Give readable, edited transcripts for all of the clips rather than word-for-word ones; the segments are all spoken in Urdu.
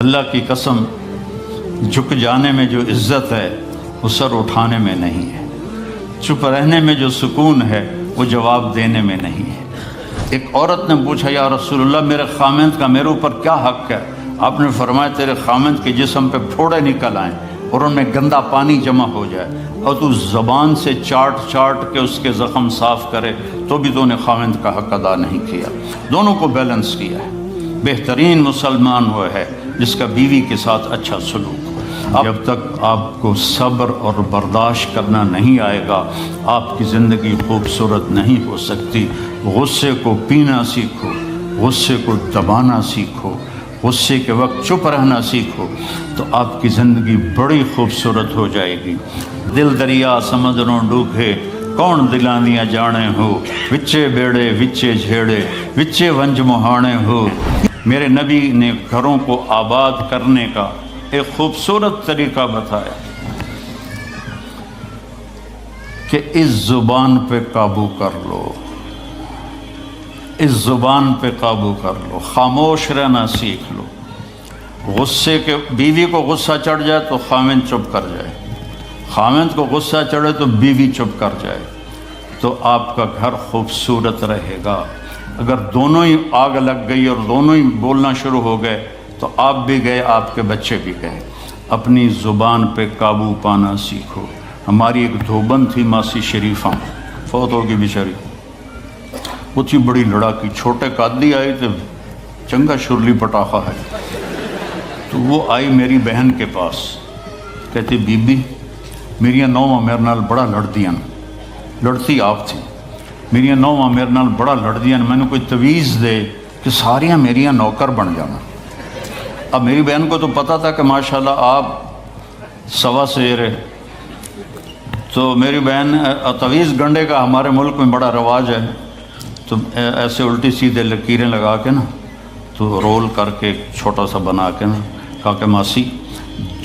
اللہ کی قسم، جھک جانے میں جو عزت ہے وہ سر اٹھانے میں نہیں ہے، چپ رہنے میں جو سکون ہے وہ جواب دینے میں نہیں ہے۔ ایک عورت نے پوچھا، یا رسول اللہ میرے خامند کا میرے اوپر کیا حق ہے؟ آپ نے فرمایا تیرے خامند کے جسم پہ پھوڑے نکل آئیں اور ان میں گندا پانی جمع ہو جائے اور تو زبان سے چاٹ کے اس کے زخم صاف کرے تو بھی تو نے خامند کا حق ادا نہیں کیا۔ دونوں کو بیلنس کیا ہے۔ بہترین مسلمان وہ ہے جس کا بیوی کے ساتھ اچھا سلوک ہو۔ جب تک آپ کو صبر اور برداشت کرنا نہیں آئے گا آپ کی زندگی خوبصورت نہیں ہو سکتی۔ غصے کو پینا سیکھو، غصے کو دبانا سیکھو، غصے کے وقت چپ رہنا سیکھو تو آپ کی زندگی بڑی خوبصورت ہو جائے گی۔ دل دریا سمندروں ڈوبے کون دلاندیاں جانے ہو، وچے بیڑے وچے جھیڑے وچے ونج مہانے ہو۔ میرے نبی نے گھروں کو آباد کرنے کا ایک خوبصورت طریقہ بتایا کہ اس زبان پہ قابو کر لو، اس زبان پہ قابو کر لو، خاموش رہنا سیکھ لو۔ غصے کے بیوی کو غصہ چڑھ جائے تو خامند چپ کر جائے، خامند کو غصہ چڑھے تو بیوی چپ کر جائے تو آپ کا گھر خوبصورت رہے گا۔ اگر دونوں ہی آگ لگ گئی اور دونوں ہی بولنا شروع ہو گئے تو آپ بھی گئے، آپ کے بچے بھی گئے۔ اپنی زبان پہ قابو پانا سیکھو۔ ہماری ایک دھوبن تھی ماسی شریفہ، فوت ہوگی بیچاری، وہ تھی بڑی لڑاکی، چھوٹے قادی آئے تھے، چنگا شرلی پٹاخہ ہے، تو وہ آئی میری بہن کے پاس، کہتی بی بی میریاں نوواں میرے نال بڑا لڑدیاں، لڑتی آپ تھی، میریاں نوواں میرے نال بڑا لڑدیاں، میں نے کوئی تویز دے کہ ساریاں میریاں نوکر بن جانا۔ اب میری بہن کو تو پتہ تھا کہ ماشاءاللہ آپ سوا سیر ہے، تو میری بہن تویز گنڈے کا ہمارے ملک میں بڑا رواج ہے، تو ایسے الٹی سیدھے لکیریں لگا کے نا تو رول کر کے چھوٹا سا بنا کے نا کہا کہ ماسی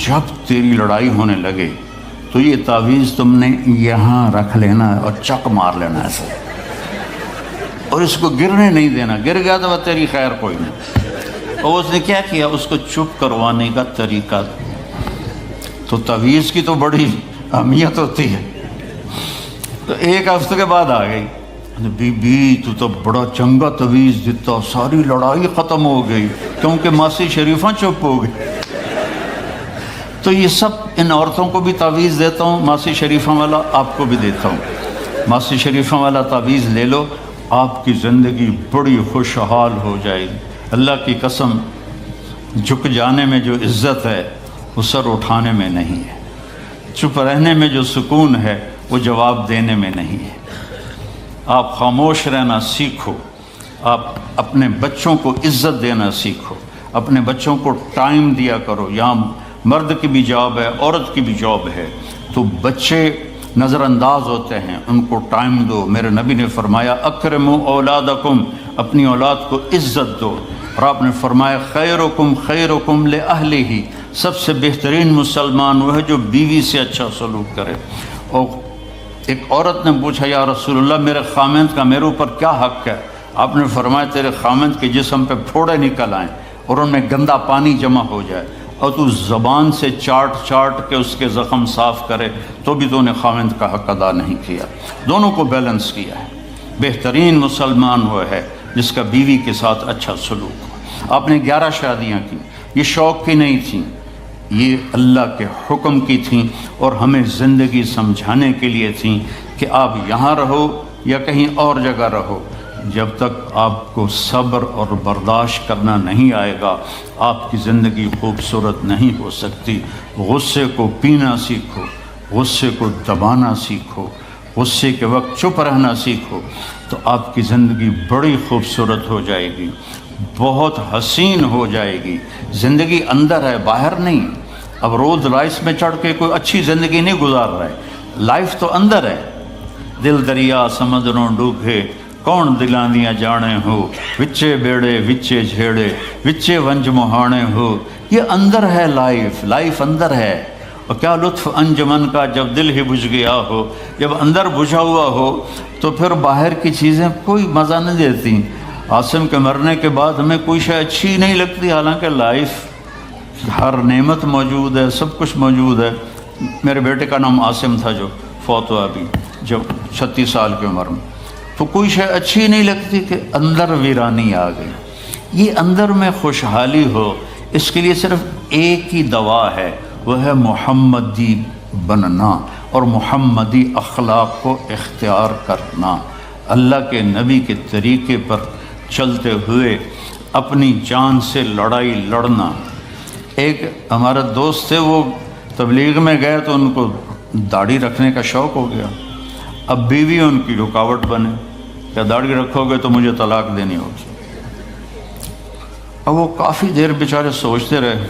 جب تیری لڑائی ہونے لگے تو یہ تعویذ تم نے یہاں رکھ لینا اور چک مار لینا ایسے، اور اس کو گرنے نہیں دینا، گر گیا تو وہ تیری خیر کوئی نہیں۔ اور اس نے کیا کیا، اس کو چپ کروانے کا طریقہ، تو تعویذ کی تو بڑی اہمیت ہوتی ہے۔ تو ایک ہفتے کے بعد آ گئی، بی بی تو بڑا چنگا تعویذ دیتا، ساری لڑائی ختم ہو گئی کیونکہ ماسی شریفہ چپ ہو گئی۔ تو یہ سب ان عورتوں کو بھی تعویذ دیتا ہوں، ماسی شریفہ والا آپ کو بھی دیتا ہوں۔ ماسی شریفہ والا تعویذ لے لو، آپ کی زندگی بڑی خوشحال ہو جائے گی۔ اللہ کی قسم، جھک جانے میں جو عزت ہے وہ سر اٹھانے میں نہیں ہے، چپ رہنے میں جو سکون ہے وہ جواب دینے میں نہیں ہے۔ آپ خاموش رہنا سیکھو، آپ اپنے بچوں کو عزت دینا سیکھو، اپنے بچوں کو ٹائم دیا کرو۔ یہاں مرد کی بھی جاب ہے، عورت کی بھی جاب ہے، تو بچے نظر انداز ہوتے ہیں، ان کو ٹائم دو۔ میرے نبی نے فرمایا اکرموا اولادکم، اپنی اولاد کو عزت دو، اور آپ نے فرمایا خیرکم خیرکم لأہلہ، سب سے بہترین مسلمان وہ ہے جو بیوی سے اچھا سلوک کرے۔ اور ایک عورت نے پوچھا، یا رسول اللہ میرے خامند کا میرے اوپر کیا حق ہے؟ آپ نے فرمایا تیرے خامند کے جسم پہ پھوڑے نکل آئیں اور ان میں گندا پانی جمع ہو جائے اور تو زبان سے چاٹ کے اس کے زخم صاف کرے تو بھی تو نے خامند کا حق ادا نہیں کیا۔ دونوں کو بیلنس کیا ہے۔ بہترین مسلمان وہ ہے جس کا بیوی کے ساتھ اچھا سلوک ہو۔ آپ نے 11 شادیاں کی، یہ شوق کی نہیں تھیں، یہ اللہ کے حکم کی تھیں اور ہمیں زندگی سمجھانے کے لیے تھیں کہ آپ یہاں رہو یا کہیں اور جگہ رہو، جب تک آپ کو صبر اور برداشت کرنا نہیں آئے گا آپ کی زندگی خوبصورت نہیں ہو سکتی۔ غصے کو پینا سیکھو، غصے کو دبانا سیکھو، غصے کے وقت چپ رہنا سیکھو تو آپ کی زندگی بڑی خوبصورت ہو جائے گی، بہت حسین ہو جائے گی۔ زندگی اندر ہے، باہر نہیں۔ اب رولز رائس میں چڑھ کے کوئی اچھی زندگی نہیں گزار رہا ہے، لائف تو اندر ہے۔ دل دریا سمندروں ڈوبے کون دلاندیاں جانے ہو، وچے بیڑے وچے جھیڑے وچے ونج مہانے ہو۔ یہ اندر ہے، لائف اندر ہے۔ اور کیا لطف انجمن کا جب دل ہی بجھ گیا ہو، جب اندر بجھا ہوا ہو تو پھر باہر کی چیزیں کوئی مزہ نہیں دیتی۔ عاصم کے مرنے کے بعد ہمیں کوئی شے اچھی نہیں لگتی، حالانکہ لائف ہر نعمت موجود ہے، سب کچھ موجود ہے۔ میرے بیٹے کا نام عاصم تھا جو فوت ہوا ابھی جب 36 سال کی عمر میں، تو کوئی شے اچھی نہیں لگتی کہ اندر ویرانی آ گئی۔ یہ اندر میں خوشحالی ہو، اس کے لیے صرف ایک ہی دوا ہے، وہ ہے محمدی بننا اور محمدی اخلاق کو اختیار کرنا، اللہ کے نبی کے طریقے پر چلتے ہوئے اپنی جان سے لڑائی لڑنا۔ ایک ہمارا دوست تھے، وہ تبلیغ میں گئے تو ان کو داڑھی رکھنے کا شوق ہو گیا، اب بیوی ان کی رکاوٹ بنے کہ داڑھی رکھو گے تو مجھے طلاق دینی ہوگی۔ اب وہ کافی دیر بیچارے سوچتے رہے،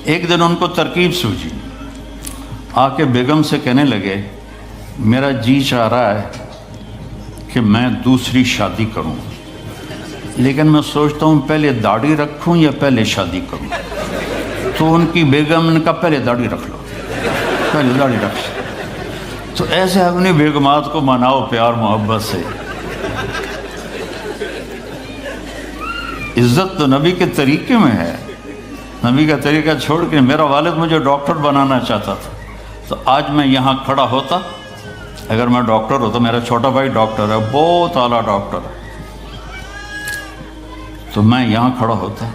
ایک دن ان کو ترکیب سوچی، آ کے بیگم سے کہنے لگے میرا جی چاہ رہا ہے کہ میں دوسری شادی کروں، لیکن میں سوچتا ہوں پہلے داڑھی رکھوں یا پہلے شادی کروں۔ تو ان کی بیگم نے کہا پہلے داڑھی رکھ لو، پہلے داڑھی رکھ لو۔ تو ایسے اپنی بیگمات کو مناؤ پیار محبت سے۔ عزت تو نبی کے طریقے میں ہے، نبی کا طریقہ چھوڑ کے میرا والد مجھے ڈاکٹر بنانا چاہتا تھا، تو آج میں یہاں کھڑا ہوتا، اگر میں ڈاکٹر ہوتا، میرا چھوٹا بھائی ڈاکٹر ہے، بہت اعلیٰ ڈاکٹر ہے، تو میں یہاں کھڑا ہوتا۔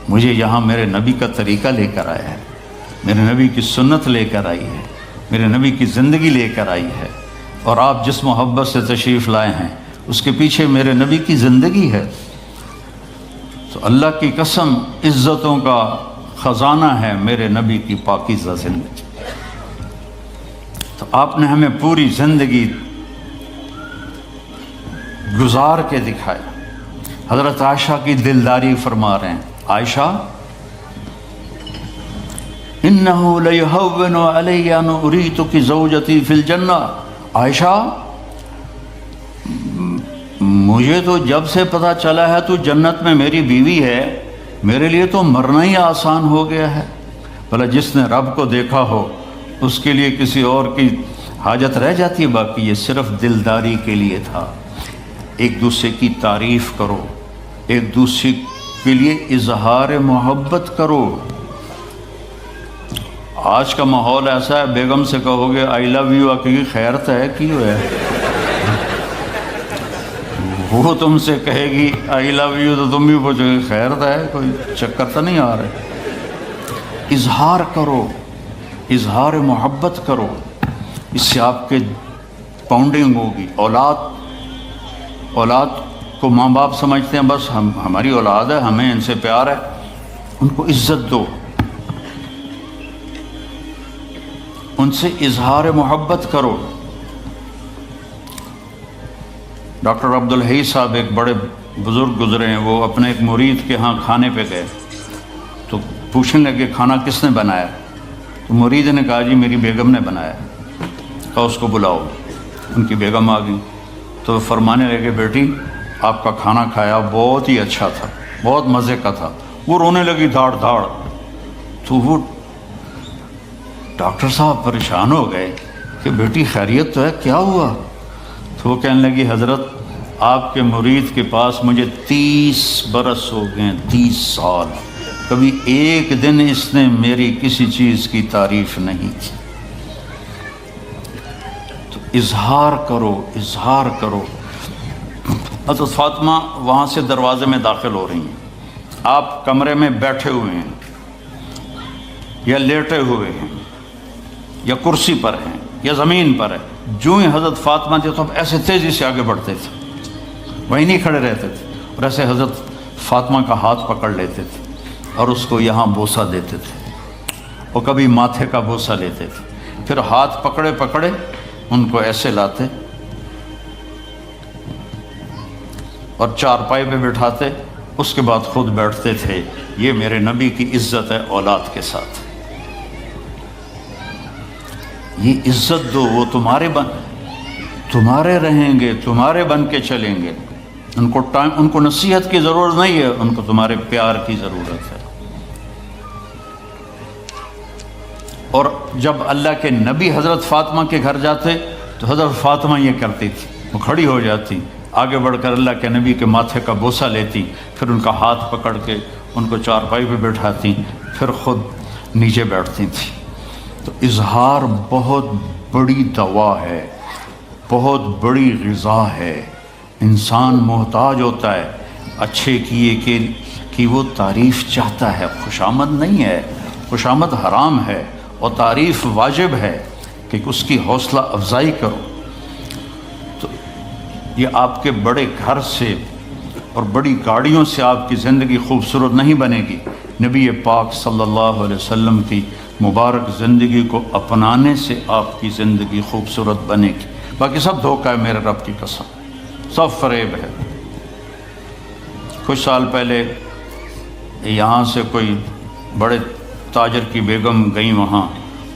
مجھے یہاں میرے نبی کا طریقہ لے کر آیا ہے، میرے نبی کی سنت لے کر آئی ہے، میرے نبی کی زندگی لے کر آئی ہے، اور آپ جس محبت سے تشریف لائے ہیں اس کے پیچھے میرے نبی کی زندگی ہے۔ تو اللہ کی قسم عزتوں کا خزانہ ہے میرے نبی کی پاکیزہ زندگی۔ تو آپ نے ہمیں پوری زندگی گزار کے دکھایا۔ حضرت عائشہ کی دلداری فرما رہے ہیں، عائشہ انہو لیہون علی ان اریتک زوجتی فی الجنہ، عائشہ مجھے تو جب سے پتہ چلا ہے تو جنت میں میری بیوی ہے، میرے لیے تو مرنا ہی آسان ہو گیا ہے۔ بھلا جس نے رب کو دیکھا ہو اس کے لیے کسی اور کی حاجت رہ جاتی ہے؟ باقی یہ صرف دلداری کے لیے تھا۔ ایک دوسرے کی تعریف کرو، ایک دوسرے کے لیے اظہار محبت کرو۔ آج کا ماحول ایسا ہے، بیگم سے کہو گے آئی لو یو، کی خیرت ہے کی ہے، وہ تم سے کہے گی آئی لو یو تو تم بھی پوچھو گے خیرت ہے، کوئی چکر تو نہیں آ رہا۔ اظہار کرو، اظہار محبت کرو، اس سے آپ کے پاؤنڈنگ ہوگی۔ اولاد کو ماں باپ سمجھتے ہیں بس ہماری اولاد ہے، ہمیں ان سے پیار ہے، ان کو عزت دو، ان سے اظہار محبت کرو۔ ڈاکٹر عبدالحی صاحب ایک بڑے بزرگ گزرے ہیں، وہ اپنے ایک مرید کے ہاں کھانے پہ گئے تو پوچھنے لگے کھانا کس نے بنایا؟ تو مرید نے کہا جی میری بیگم نے بنایا۔ کہا اس کو بلاؤ۔ ان کی بیگم آ گئی تو فرمانے لگے بیٹی آپ کا کھانا کھایا بہت ہی اچھا تھا، بہت مزے کا تھا۔ وہ رونے لگی دھاڑ دھاڑ۔ تو وہ ڈاکٹر صاحب پریشان ہو گئے کہ بیٹی خیریت تو ہے، کیا ہوا؟ تو وہ کہنے لگی حضرت آپ کے مرید کے پاس مجھے 30 برس ہو گئے، 30 سال، کبھی ایک دن اس نے میری کسی چیز کی تعریف نہیں کی۔ تو اظہار کرو، اظہار کرو۔ حضرت فاطمہ وہاں سے دروازے میں داخل ہو رہی ہیں، آپ کمرے میں بیٹھے ہوئے ہیں یا لیٹے ہوئے ہیں یا کرسی پر ہیں یا زمین پر ہے، جو ہی حضرت فاطمہ تھے تو ایسے تیزی سے آگے بڑھتے تھے، وہیں نہیں کھڑے رہتے تھے، اور ایسے حضرت فاطمہ کا ہاتھ پکڑ لیتے تھے اور اس کو یہاں بوسہ دیتے تھے، اور کبھی ماتھے کا بوسہ لیتے تھے، پھر ہاتھ پکڑے پکڑے ان کو ایسے لاتے اور چارپائی پہ بٹھاتے، اس کے بعد خود بیٹھتے تھے۔ یہ میرے نبی کی عزت ہے اولاد کے ساتھ۔ یہ عزت دو، وہ تمہارے رہیں گے، تمہارے بن کے چلیں گے۔ ان کو نصیحت کی ضرورت نہیں ہے، ان کو تمہارے پیار کی ضرورت ہے۔ اور جب اللہ کے نبی حضرت فاطمہ کے گھر جاتے تو حضرت فاطمہ یہ کرتی تھی، وہ کھڑی ہو جاتی، آگے بڑھ کر اللہ کے نبی کے ماتھے کا بوسہ لیتی، پھر ان کا ہاتھ پکڑ کے ان کو چارپائی پہ بٹھاتی پھر خود نیچے بیٹھتی تھیں۔ تو اظہار بہت بڑی دوا ہے، بہت بڑی غذا ہے۔ انسان محتاج ہوتا ہے اچھے کیے کہ وہ تعریف چاہتا ہے، خوشامد نہیں ہے، خوشامد حرام ہے، اور تعریف واجب ہے کہ اس کی حوصلہ افزائی کرو۔ تو یہ آپ کے بڑے گھر سے اور بڑی گاڑیوں سے آپ کی زندگی خوبصورت نہیں بنے گی، نبی پاک صلی اللہ علیہ وسلم کی مبارک زندگی کو اپنانے سے آپ کی زندگی خوبصورت بنے گی۔ باقی سب دھوکہ ہے، میرے رب کی قسم، سب فریب ہے۔ کچھ سال پہلے یہاں سے کوئی بڑے تاجر کی بیگم گئیں وہاں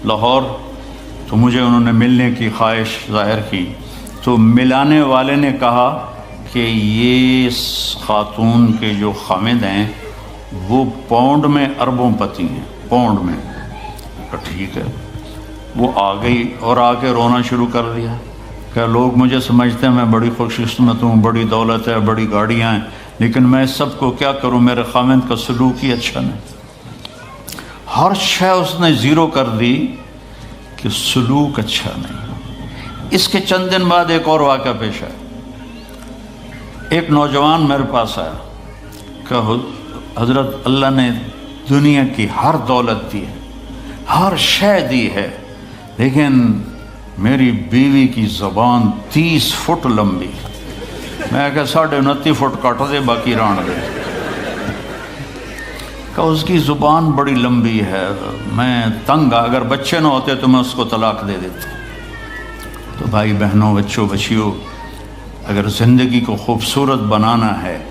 لاہور، تو مجھے انہوں نے ملنے کی خواہش ظاہر کی، تو ملانے والے نے کہا کہ یہ خاتون کے جو خامد ہیں وہ پاؤنڈ میں اربوں پتی ہیں، پاؤنڈ میں۔ کہا ٹھیک ہے۔ وہ آ گئی اور آ کے رونا شروع کر دیا کہ لوگ مجھے سمجھتے ہیں میں بڑی خوش قسمت ہوں، بڑی دولت ہے، بڑی گاڑیاں ہیں، لیکن میں سب کو کیا کروں، میرے خامد کا سلوک ہی اچھا نہیں۔ ہر شے اس نے زیرو کر دی کہ سلوک اچھا نہیں۔ اس کے چند دن بعد ایک اور واقعہ پیش آیا۔ ایک نوجوان میرے پاس آیا کہ حضرت اللہ نے دنیا کی ہر دولت دی ہے، ہر شے دی ہے، لیکن میری بیوی کی زبان 30 فٹ لمبی۔ میں کہا 29.5 فٹ کاٹ دے باقی ران دے۔ کہ اس کی زبان بڑی لمبی ہے، میں تنگ، اگر بچے نہ ہوتے تو میں اس کو طلاق دے دیتا۔ تو بھائی بہنوں، بچوں، بچیوں، اگر زندگی کو خوبصورت بنانا ہے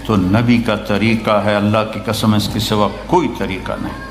تو نبی کا طریقہ ہے، اللہ کی قسم اس کے سوا کوئی طریقہ نہیں۔